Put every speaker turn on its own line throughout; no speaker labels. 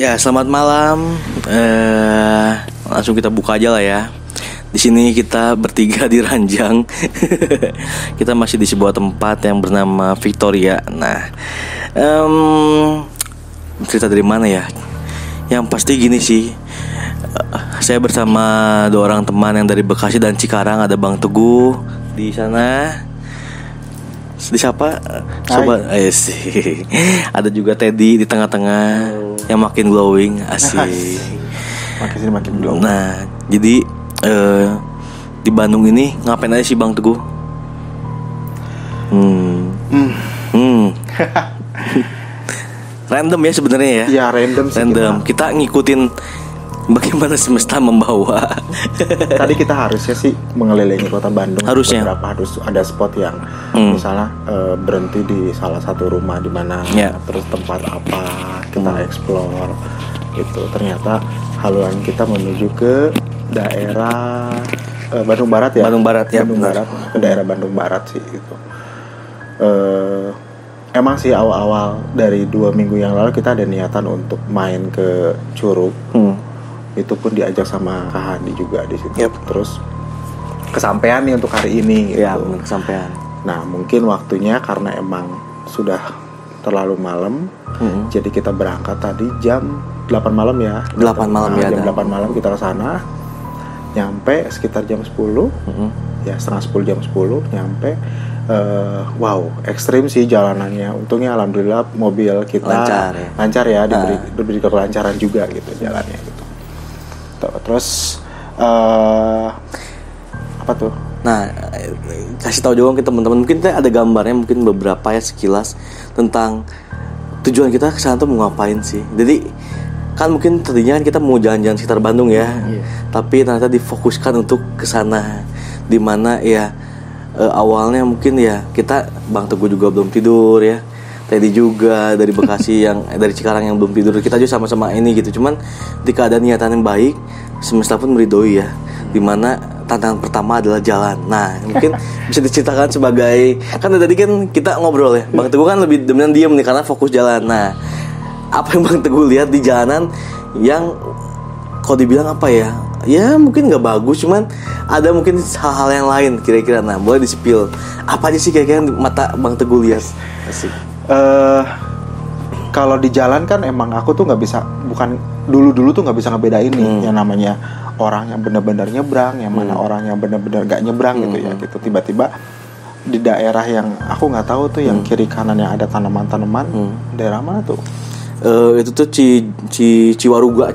Ya, selamat malam. Langsung kita buka aja lah ya. Di sini kita bertiga di ranjang. Kita masih di sebuah tempat yang bernama Victoria. Nah, cerita dari mana ya? Yang pasti gini sih. Saya bersama dua orang teman yang dari Bekasi dan Cikarang. Ada Bang Teguh di sana. Di siapa? Sobat sih. Ada juga Teddy di tengah-tengah yang makin glowing, asik.
Makin glowing.
Nah, jadi di Bandung ini ngapain aja sih Bang Teguh? Random ya sebenarnya ya.
Iya, random sih.
Kita ngikutin bagaimana semesta membawa.
Tadi kita harusnya sih mengelilingi kota Bandung.
Harusnya.
Beberapa harus ada spot yang misalnya berhenti di salah satu rumah di mana, terus tempat apa kita explore gitu. Ternyata haluan kita menuju ke daerah Bandung Barat ya.
Bandung Barat ya.
Bandung Barat, ke daerah Bandung Barat sih gitu. Emang sih awal-awal dari 2 minggu yang lalu kita ada niatan untuk main ke Curug. Itu pun diajak sama Kak Handi juga di situ. Terus kesampaian nih untuk hari ini gitu.
Ya, benar, kesampaian.
Nah, mungkin waktunya karena emang sudah terlalu malam. Jadi kita berangkat tadi jam 8 malam ya.
8 malam ya.
Jam 8 malam kita ke sana. Nyampe sekitar jam 10. Ya, setengah 10, jam 10 nyampe. Wow, ekstrim sih jalanannya. Untungnya alhamdulillah mobil kita lancar ya, diberi kelancaran juga gitu jalannya gitu. Terus apa tuh?
Nah, kasih tahu juga ke teman-teman, mungkin kita ada gambarnya mungkin beberapa ya sekilas tentang tujuan kita ke sana tuh mau ngapain sih. Jadi kan mungkin tadinya kan kita mau jalan-jalan sekitar Bandung ya. Tapi ternyata difokuskan untuk ke sana, di mana ya awalnya mungkin ya kita Bang Teguh juga belum tidur ya. Tadi juga dari Bekasi yang dari Cikarang yang belum tidur. Kita juga sama-sama ini gitu. Cuman ketika ada niatan yang baik, semesta pun meridoi ya. Dimana tantangan pertama adalah jalan. Nah, mungkin bisa diceritakan sebagai, kan tadi kan kita ngobrol ya. Bang Teguh kan lebih dominan diem nih karena fokus jalan. Nah, apa yang Bang Teguh lihat di jalanan yang kalau dibilang apa ya? Ya mungkin nggak bagus, cuman ada mungkin hal-hal yang lain kira-kira. Nah, boleh di-spill apa aja sih kira-kira yang mata Bang Teguh lihat? Asik.
Kalau di jalan kan emang aku tuh nggak bisa, bukan dulu tuh nggak bisa ngebedain nih yang namanya orang yang benar-benar nyebrang, yang mana orang yang benar-benar gak nyebrang gitu ya gitu. Tiba-tiba di daerah yang aku nggak tahu tuh yang kiri kanan yang ada tanaman-tanaman, daerah mana tuh?
Itu tuh Ciwaruga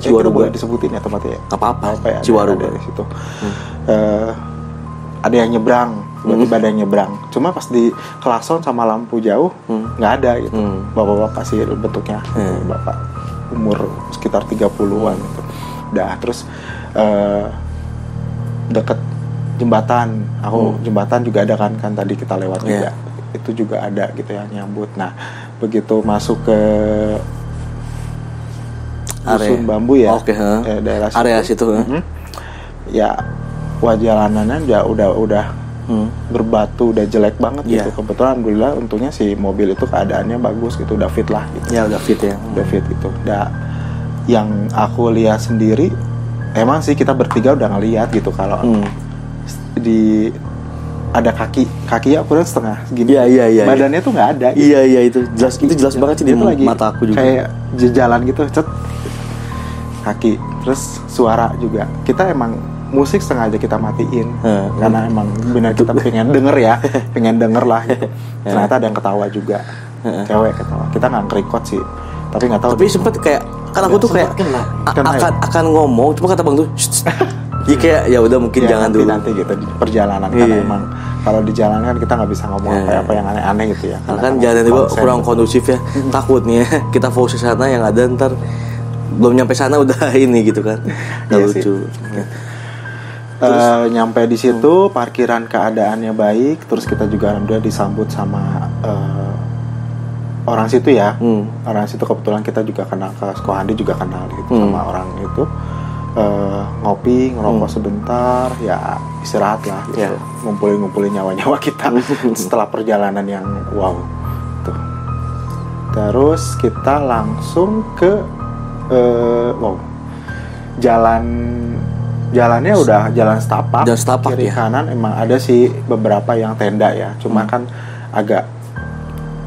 disebutin ya tempatnya ya?
Apa
ya,
Ciwaruga
di situ. Ada yang nyebrang, tiba-tiba ada yang nyebrang. Cuma pas di klason sama lampu jauh nggak ada gitu. Bapak-bapak sih bentuknya, bapak umur sekitar 30-an gitu. Udah terus deket jembatan, jembatan juga ada kan tadi kita lewat juga. Itu juga ada gitu ya nyambut. Nah, begitu masuk ke dusun bambu ya, daerah situ.
Area situ.
Ya, jalanannya udah berbatu, udah jelek banget gitu. Kebetulan alhamdulillah untungnya si mobil itu keadaannya bagus gitu, udah fit lah gitu.
Ya, udah fit ya.
Udah fit gitu. Yang aku lihat sendiri, emang sih kita bertiga udah ngelihat gitu kalau di ada kaki akurat setengah segini.
Iya.
Badannya tuh nggak ada.
Gitu. Iya itu jelas banget sih di mata aku juga.
Kayak jalan gitu, kaki, terus suara juga. Kita emang musik sengaja kita matiin karena emang benar kita pengen denger lah gitu. Ternyata ada yang ketawa juga, cewek ketawa. Kita nggak nge-record sih, tapi nggak tahu.
Tapi sempet kayak kan aku tuh kayak akan ngomong, cuma kata Bang tuh ya kayak ya udah mungkin jangan
nanti gitu di perjalanan karena emang kalau di jalan kan kita nggak bisa ngomong apa yang aneh-aneh gitu ya.
Karena kan jalan juga kurang kondusif ya. Takutnya kita fokus ke sana yang ada ntar belum nyampe sana udah ini gitu kan. Nggak lucu.
Terus nyampe di situ parkiran keadaannya baik, terus kita juga alhamdulillah disambut sama orang situ ya. Orang situ kebetulan kita juga kenal, Ko Handi juga kenal gitu sama orang itu. Ngopi, ngerokok sebentar, ya istirahat lah gitu. Ngumpulin nyawa-nyawa kita setelah perjalanan yang wow tuh. Terus kita langsung ke wow, jalannya udah jalan setapak, kiri kanan emang ada sih beberapa yang tenda ya, cuma kan agak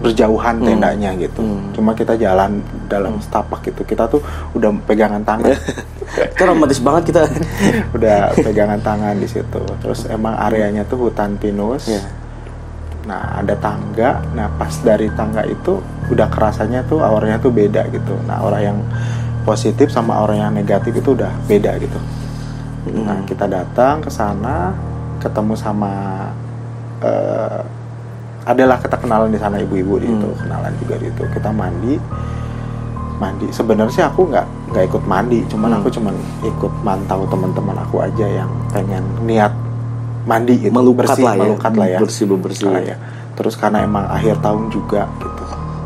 berjauhan tendanya gitu. Cuma kita jalan dalam setapak gitu, kita tuh udah pegangan tangan.
Itu romantis banget kita.
Udah pegangan tangan di situ. Terus emang areanya tuh hutan pinus. Nah ada tangga. Nah pas dari tangga itu udah kerasanya tuh auranya tuh beda gitu. Nah aura yang positif sama aura yang negatif itu udah beda gitu. Nah kita datang ke sana, ketemu sama adalah kita kenalan di sana ibu-ibu di itu, kenalan juga di itu. Kita mandi. Sebenarnya sih aku nggak ikut mandi, cuman aku cuman ikut mantau teman-teman aku aja yang pengen niat mandi gitu,
melukat lah ya, bersih
ya. Terus karena emang akhir tahun juga gitu.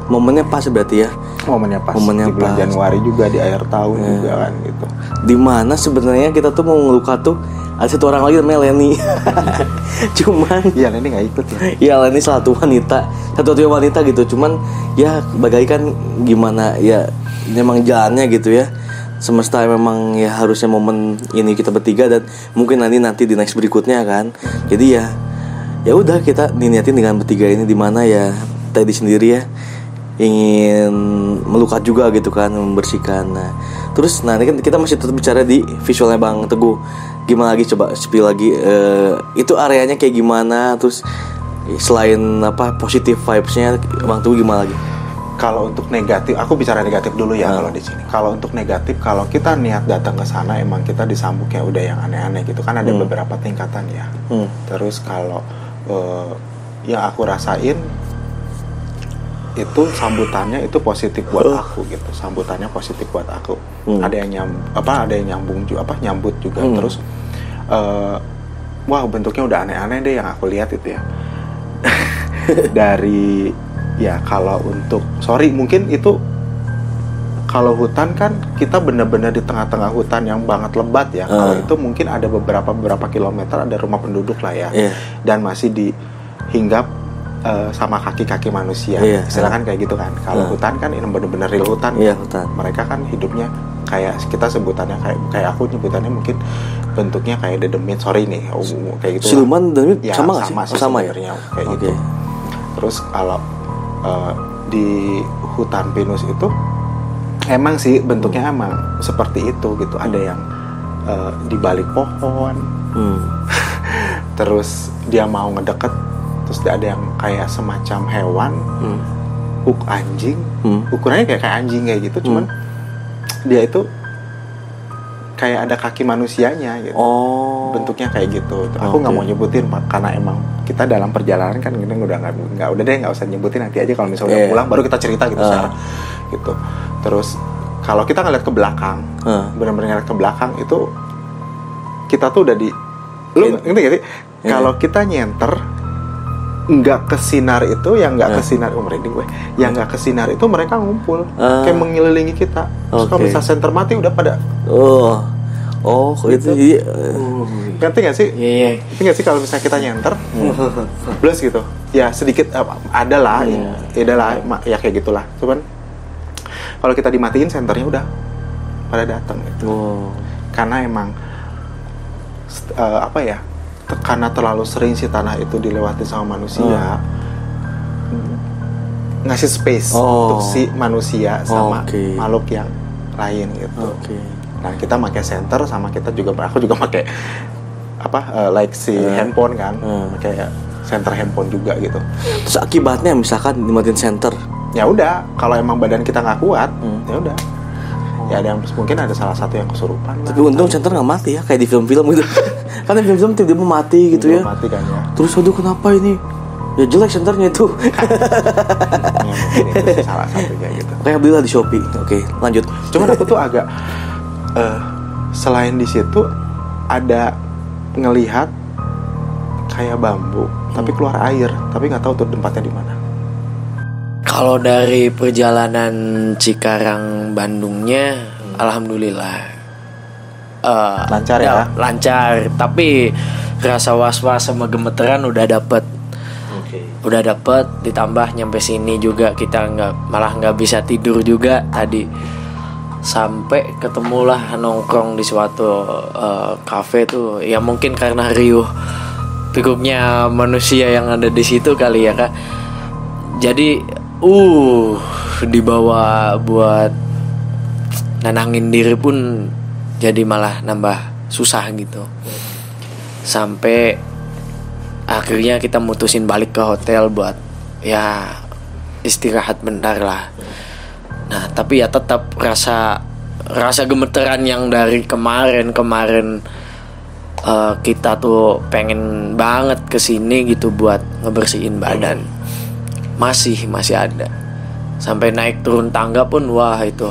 Momennya pas berarti ya.
Momennya pas di bulan Januari juga, di akhir tahun juga kan gitu.
Dimana sebenarnya kita tuh mau ngelukat tuh ada satu orang lagi namanya Leni. Cuman
ya Leni nggak ikut ya.
Ya Leni satu-satunya wanita gitu. Cuman ya bagaikan gimana ya, memang jalannya gitu ya. Semesta memang ya harusnya momen ini kita bertiga, dan mungkin nanti di next berikutnya kan. Jadi ya udah kita diniatin dengan bertiga ini, dimana ya tadi sendiri ya ingin melukat juga gitu kan, membersihkan. Nah terus nanti kan kita masih tetap bicara di visualnya Bang Teguh. Gimana lagi, coba spill lagi itu areanya kayak gimana, terus selain positive vibes-nya Bang Teguh gimana lagi?
Kalau untuk negatif, aku bicara negatif dulu ya. Kalau di sini, kalau untuk negatif, kalau kita niat datang ke sana, emang kita disambutnya udah yang aneh-aneh gitu kan, ada beberapa tingkatan ya. Terus kalau yang aku rasain itu sambutannya itu positif buat aku gitu, sambutannya positif buat aku. Ada yang nyambung juga, nyambut juga. Terus wah bentuknya udah aneh-aneh deh yang aku lihat itu ya. Dari ya kalau untuk mungkin itu kalau hutan kan kita benar-benar di tengah-tengah hutan yang banget lebat ya. Kalau itu mungkin ada beberapa kilometer ada rumah penduduk lah ya. Dan masih dihinggap sama kaki-kaki manusia. Silakan kayak gitu kan. Kalau hutan kan ini benar-benar real hutan.
Hutan.
Mereka kan hidupnya kayak kita sebutannya kayak aku nyebutannya mungkin bentuknya kayak dedemit. Sorry nih, kayak gitu.
Siluman dedemit ya, sama nggak sih?
Sama ya. Kayak gitu. Terus kalau di hutan pinus itu emang sih bentuknya emang seperti itu gitu. Ada yang di balik pohon. Terus dia mau ngedeket, terus ada yang kayak semacam hewan, anjing, ukurannya kayak anjing kayak gitu, cuman dia itu kayak ada kaki manusianya gitu. Bentuknya kayak gitu. Aku nggak mau nyebutin karena emang kita dalam perjalanan kan kita nggak usah nyebutin, nanti aja kalau misalnya udah pulang baru kita cerita gitu secara gitu. Terus kalau kita ngeliat ke belakang, benar-benar ngeliat ke belakang itu kita tuh udah lu ngerti gak sih? Kalau kita nyenter nggak ke sinar itu, yang nggak ke sinar merinding gue, yang nggak ke sinar itu mereka ngumpul kayak mengelilingi kita. Terus kalau misalnya senter mati udah pada
itu
ngerti nggak sih? Ngerti nggak sih kalau misalnya kita nyenter plus gitu ya sedikit ada lah ya kayak gitulah. Cuman kalau kita dimatiin senternya udah pada datang gitu. Karena emang karena terlalu sering si tanah itu dilewati sama manusia, ngasih space untuk si manusia sama makhluk yang lain gitu. Nah kita pakai center, sama aku juga pakai handphone kan, kayak center handphone juga gitu.
Terus akibatnya misalkan dimatiin center,
ya udah kalau emang badan kita nggak kuat, ya udah. Ya ada yang mungkin ada salah satu yang kesurupan.
Tapi untung center nggak mati ya, kayak di film-film gitu. Kan di film-film tiba-tiba mati gitu ya.
Mati kan ya.
Terus aduh kenapa ini? Ya jelek centernya itu.
Ya mungkin itu salah satunya gitu.
Kayak belilah di Shopee. Oke, lanjut.
Cuman aku tuh agak selain di situ ada ngelihat kayak bambu, tapi keluar air, tapi nggak tahu tuh tempatnya di mana.
Kalau dari perjalanan Cikarang Bandungnya, alhamdulillah
lancar ya.
Lancar, tapi rasa was-was sama gemeteran udah dapet. Udah dapet, ditambah nyampe sini juga kita malah nggak bisa tidur juga tadi. sampai ketemulah nongkrong di suatu kafe tuh. Ya mungkin karena riuh pikuknya manusia yang ada di situ kali ya Kak. Jadi dibawa buat nenangin diri pun jadi malah nambah susah gitu. Sampai akhirnya kita mutusin balik ke hotel buat ya istirahat bentar lah. Nah tapi ya tetap rasa gemeteran yang dari kemarin kita tuh pengen banget kesini gitu buat ngebersihin badan, masih ada. Sampai naik turun tangga pun wah itu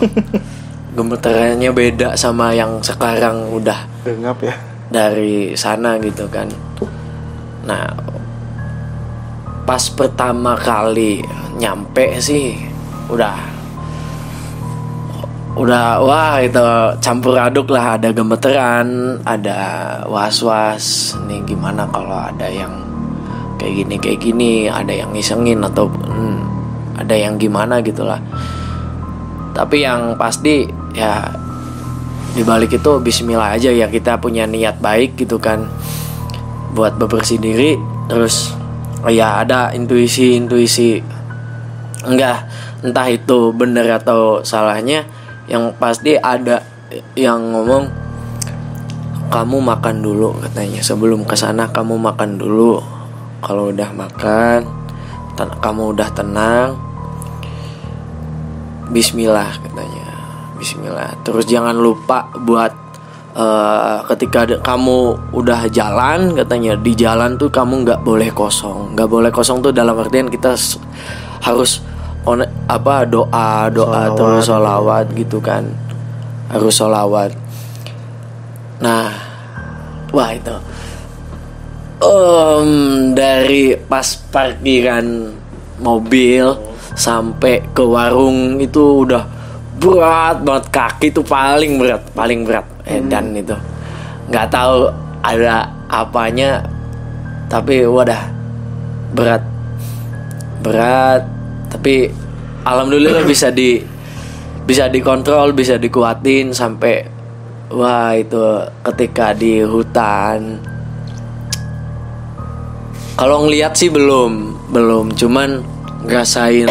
gemeterannya beda sama yang sekarang udah
Dengap ya
dari sana gitu kan. Nah pas pertama kali nyampe sih udah wah itu campur aduk lah, ada gemeteran, ada was-was nih gimana kalau ada yang kayak gini, ada yang ngisengin atau ada yang gimana gitulah. Tapi yang pasti ya dibalik itu bismillah aja ya, kita punya niat baik gitu kan buat bebersih diri. Terus ya ada intuisi entah itu benar atau salahnya, yang pasti ada yang ngomong kamu makan dulu katanya, sebelum kesana kamu makan dulu. Kalau udah makan kamu udah tenang, bismillah katanya, bismillah. Terus jangan lupa buat ketika kamu udah jalan katanya, di jalan tuh kamu nggak boleh kosong tuh dalam artian kita harus doa terus sholawat gitu kan, harus sholawat. Nah wah itu dari pas parkiran mobil sampai ke warung itu udah berat banget, kaki tuh paling berat dan itu nggak tahu ada apanya, tapi wadah berat tapi alhamdulillah bisa dikontrol, bisa dikuatin sampai wah itu ketika di hutan. Kalau ngeliat sih belum, cuman ngerasain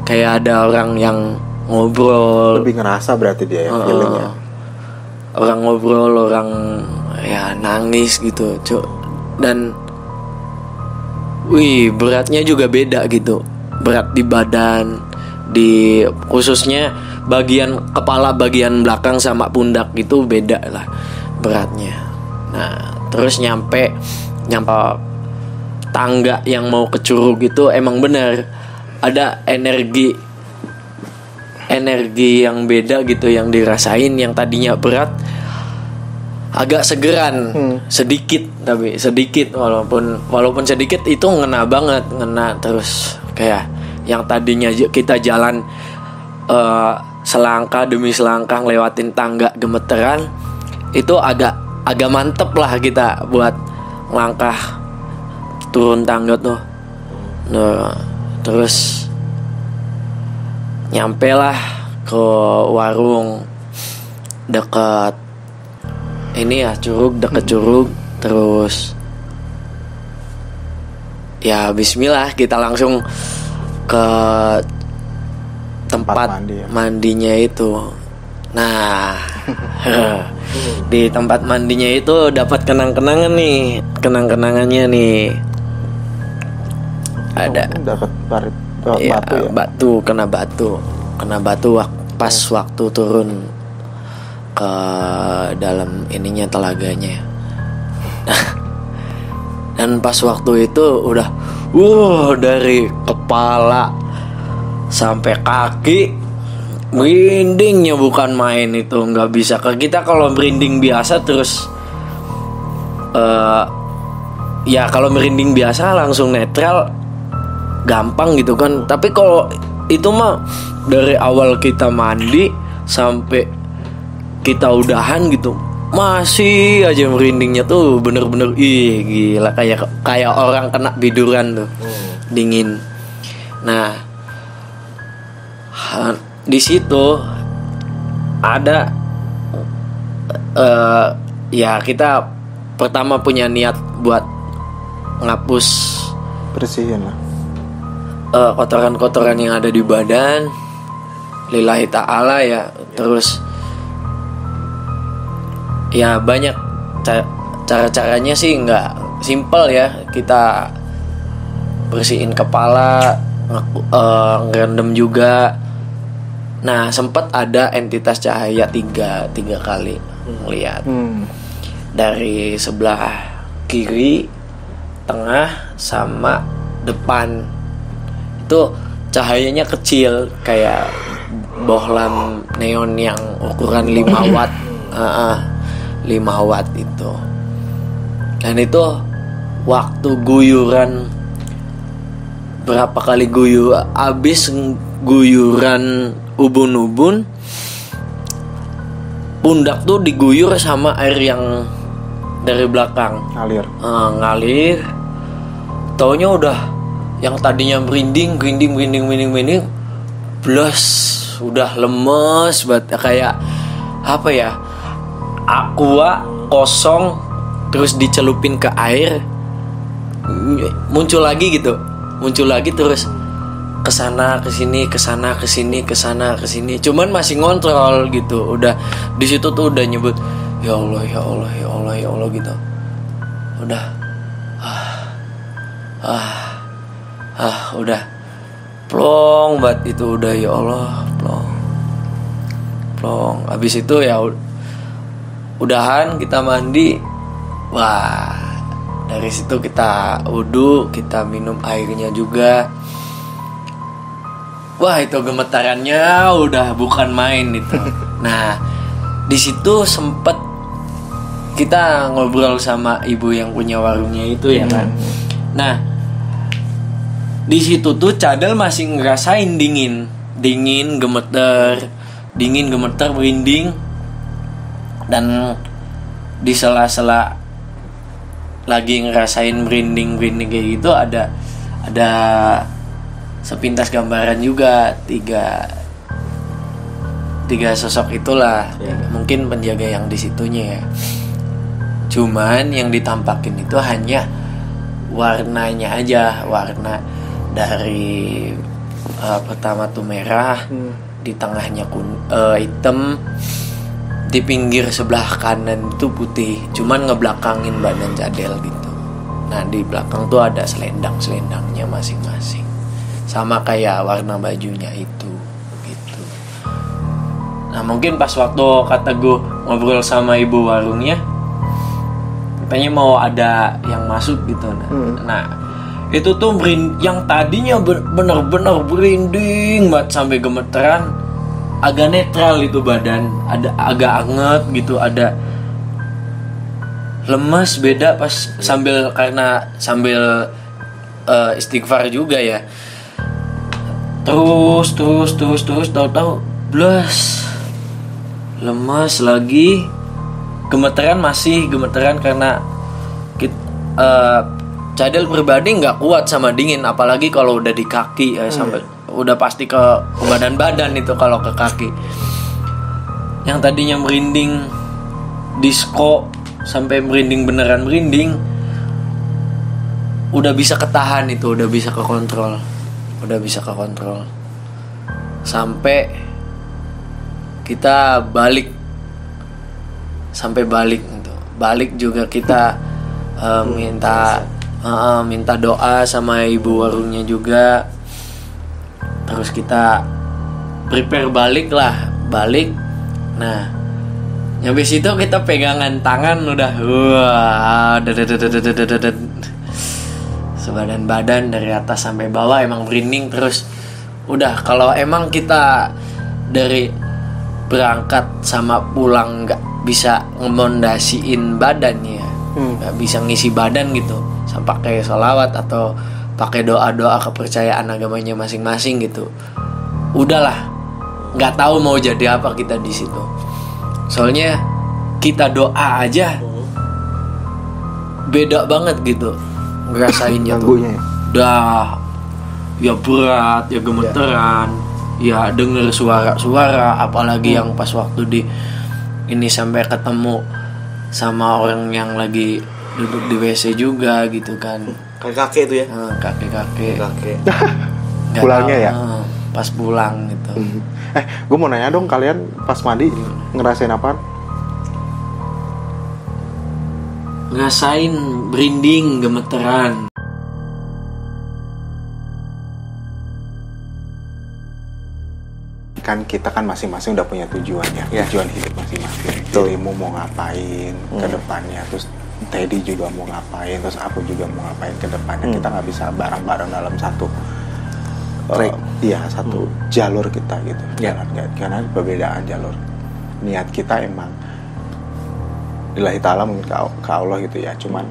kayak ada orang yang ngobrol.
Lebih ngerasa berarti dia ya feelingnya.
Orang ngobrol, orang ya nangis gitu, dan beratnya juga beda gitu. Berat di badan, di khususnya bagian kepala, bagian belakang sama pundak gitu beda lah beratnya. Nah terus nyampe tangga yang mau ke curug itu emang bener ada energi yang beda gitu yang dirasain. Yang tadinya berat agak segeran, sedikit walaupun sedikit itu ngena banget, terus kayak yang tadinya kita jalan selangkah demi selangkah lewatin tangga gemeteran, itu agak mantep lah kita buat langkah turun tangga tuh. Nah, terus nyampe lah ke warung dekat curug. Terus ya bismillah kita langsung ke tempat mandinya itu. Nah di tempat mandinya itu dapat kenang-kenangannya nih. Ada
dapat batu kena batu pas waktu
turun ke dalam ininya telaganya. Dan pas waktu itu udah dari kepala sampai kaki merindingnya bukan main. Itu nggak bisa ke kita kalau merinding biasa terus ya kalau merinding biasa langsung netral gampang gitu kan. Tapi kalau itu mah dari awal kita mandi sampai kita udahan gitu masih aja merindingnya tuh bener-bener gila, kayak orang kena biduran tuh, dingin. Nah di situ ada ya kita pertama punya niat buat ngapus
Bersihin lah.
kotoran-kotoran yang ada di badan lillahi ta'ala ya. Terus ya banyak cara-caranya sih, nggak simple ya. Kita bersihin kepala, ngerendam juga. Nah sempat ada entitas cahaya tiga kali ngeliat dari sebelah kiri, tengah, sama depan. Itu cahayanya kecil kayak bohlam neon yang ukuran 5 watt. 5 watt itu. Dan itu waktu guyuran, berapa kali abis guyuran ubun-ubun, pundak tuh diguyur sama air yang dari belakang ngalir. Taunya udah yang tadinya merinding, blas, udah lemes banget, kayak apa ya, aqua kosong terus dicelupin ke air, muncul lagi terus kesana kesini, cuman masih ngontrol gitu. Udah di situ tuh udah nyebut ya Allah gitu. Udah udah plong banget itu, udah ya Allah plong. Habis itu ya udahan, kita mandi. Wah, dari situ kita wudu, kita minum airnya juga. Wah, itu gemetarannya udah bukan main itu. Nah, di situ sempet kita ngobrol sama ibu yang punya warungnya itu ya kan. Nah, di situ tuh Cadel masih ngerasain dingin, gemeter, merinding. Dan di sela-sela lagi ngerasain merinding kayak gitu, ada sepintas gambaran juga, tiga sosok itulah. Mungkin penjaga yang di situnya ya. Cuman yang ditampakin itu hanya warnanya aja, warna dari pertama tuh merah, di tengahnya hitam, di pinggir sebelah kanan itu putih, cuman ngebelakangin badan Cadel gitu. Nah di belakang tuh ada selendangnya masing-masing, sama kayak warna bajunya itu gitu. Nah mungkin pas waktu kata gue ngobrol sama ibu warungnya, katanya mau ada yang masuk gitu. Nah itu tuh yang tadinya bener-bener berinding banget sampai gemeteran, agak netral itu badan, ada agak anget gitu, ada lemas, beda pas sambil istighfar juga ya. Terus tahu-tahu blas, lemas lagi, gemeteran karena Cadel pribadi nggak kuat sama dingin, apalagi kalau udah di kaki sampai udah pasti ke badan itu kalau ke kaki. Yang tadinya merinding disco sampai merinding beneran merinding, udah bisa ketahan itu, udah bisa kekontrol sampai kita balik gitu. Balik juga kita minta doa sama ibu warungnya juga. Terus kita prepare balik. Nah, habis itu kita pegangan tangan udah sebadan badan dari atas sampai bawah emang merinding terus. Udah kalau emang kita dari berangkat sama pulang nggak bisa ngemondasiin badannya, nggak bisa ngisi badan gitu, sampai pakai sholawat atau pakai doa kepercayaan agamanya masing-masing gitu, udahlah, nggak tahu mau jadi apa kita di situ. Soalnya kita doa aja beda banget gitu ngerasainnya tuh. Dah ya berat, ya gemeteran, ya denger suara-suara, apalagi yang pas waktu di ini sampai ketemu sama orang yang lagi duduk di WC juga gitu kan.
Kakek itu ya.
Kakek Nggak
Pulangnya
tahu,
ya?
pas pulang gitu.
Gue mau nanya dong, kalian pas mandi ngerasain apa?
Ngerasain merinding, gemeteran.
Kan kita kan masing-masing udah punya tujuannya,
Ya.
tujuan hidup masing-masing. Dirimu mau ngapain ke depannya, terus Teddy juga mau ngapain, terus aku juga mau ngapain ke depannya. Kita nggak bisa bareng-bareng dalam satu
Track.
satu jalur kita gitu.
Ya.
Karena perbedaan jalur. Niat kita emang lillahi ta'ala mungkin ke Allah gitu ya. Cuman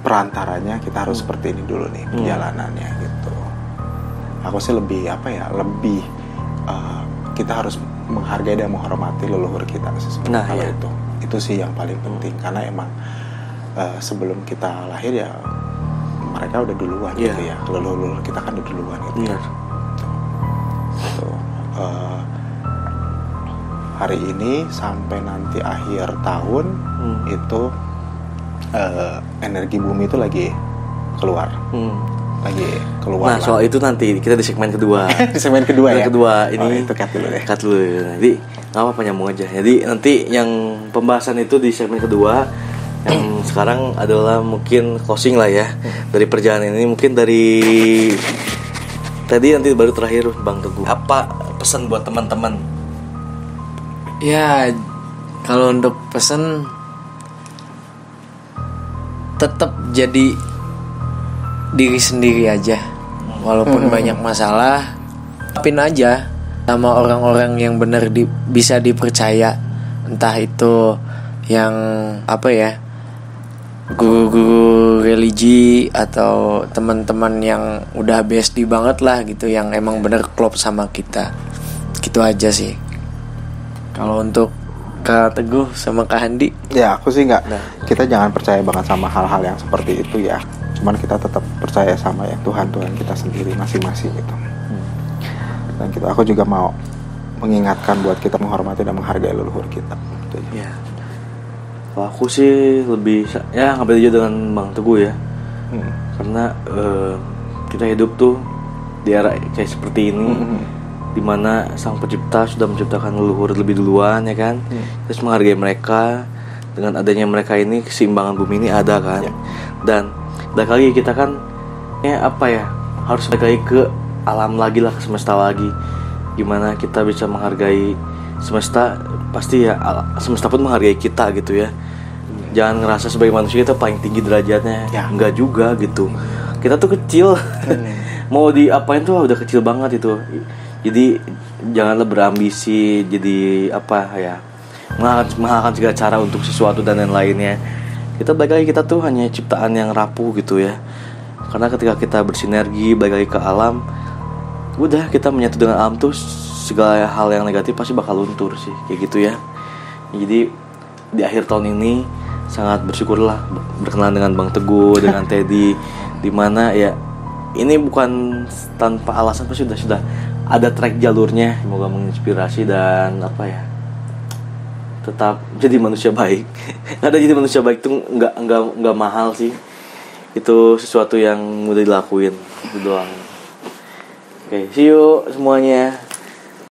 perantaranya kita harus seperti ini dulu nih perjalanannya gitu. Aku sih lebih lebih kita harus menghargai dan menghormati leluhur kita sih sebenarnya.
Nah,
kalau
iya.
itu sih yang paling penting, karena emang sebelum kita lahir ya mereka udah duluan
Iya.
gitu ya, leluhur kita kan udah duluan gitu.
Benar.
Gitu. Hari ini sampai nanti akhir tahun itu energi bumi itu lagi keluar.
Nah, soal itu nanti kita di segmen kedua.
Di segmen kedua ya.
Kedua ini
itu cut dulu deh.
Cut dulu. Jadi nggak apa-apa, nyambung aja. Jadi nanti yang pembahasan itu di segmen kedua. Yang sekarang adalah mungkin closing lah ya dari perjalanan ini. Mungkin dari tadi nanti baru terakhir Bang Teguh. Apa pesan buat teman-teman?
Ya, kalau untuk pesan tetap jadi diri sendiri aja. Walaupun banyak masalah, hadapin aja sama orang-orang yang benar bisa dipercaya. Entah itu yang guru-guru religi atau teman-teman yang udah bestie banget lah gitu, yang emang bener klop sama kita. Gitu aja sih. Kalau untuk Kak Teguh sama Kak Handi,
Ya aku sih nggak. Kita jangan percaya banget sama hal-hal yang seperti itu ya. Cuman kita tetap percaya sama ya Tuhan kita sendiri masing-masing gitu. Dan gitu, aku juga mau mengingatkan buat kita menghormati dan menghargai leluhur kita. Gitu aja.
Ya. Kalau aku sih lebih ngambil aja dengan Bang Teguh ya. Karena kita hidup tuh di era kayak seperti ini, dimana Sang Pencipta sudah menciptakan leluhur lebih duluan ya kan. Terus menghargai mereka. Dengan adanya mereka ini, keseimbangan bumi ini ada kan. Dan balik lagi kita kan harus balik lagi ke alam lagi lah, ke semesta lagi. Gimana kita bisa menghargai semesta, pasti ya semesta pun menghargai kita gitu ya. Jangan ngerasa sebagai manusia kita paling tinggi derajatnya. Enggak juga gitu. Kita tuh kecil. Mau diapain tuh udah kecil banget itu. Jadi janganlah berambisi jadi menghalalkan segala cara untuk sesuatu dan lain-lainnya. Kita balik lagi, kita tuh hanya ciptaan yang rapuh gitu ya. Karena ketika kita bersinergi balik lagi ke alam, udah kita menyatu dengan alam tuh, segala hal yang negatif pasti bakal luntur sih, kayak gitu ya. Jadi di akhir tahun ini sangat bersyukurlah berkenalan dengan Bang Teguh, dengan Teddy, dimana ya ini bukan tanpa alasan, pasti sudah ada track jalurnya. Semoga menginspirasi dan tetap jadi manusia baik. Ada jadi manusia baik tuh nggak mahal sih. Itu sesuatu yang mudah dilakuin, itu doang. Oke, see you semuanya.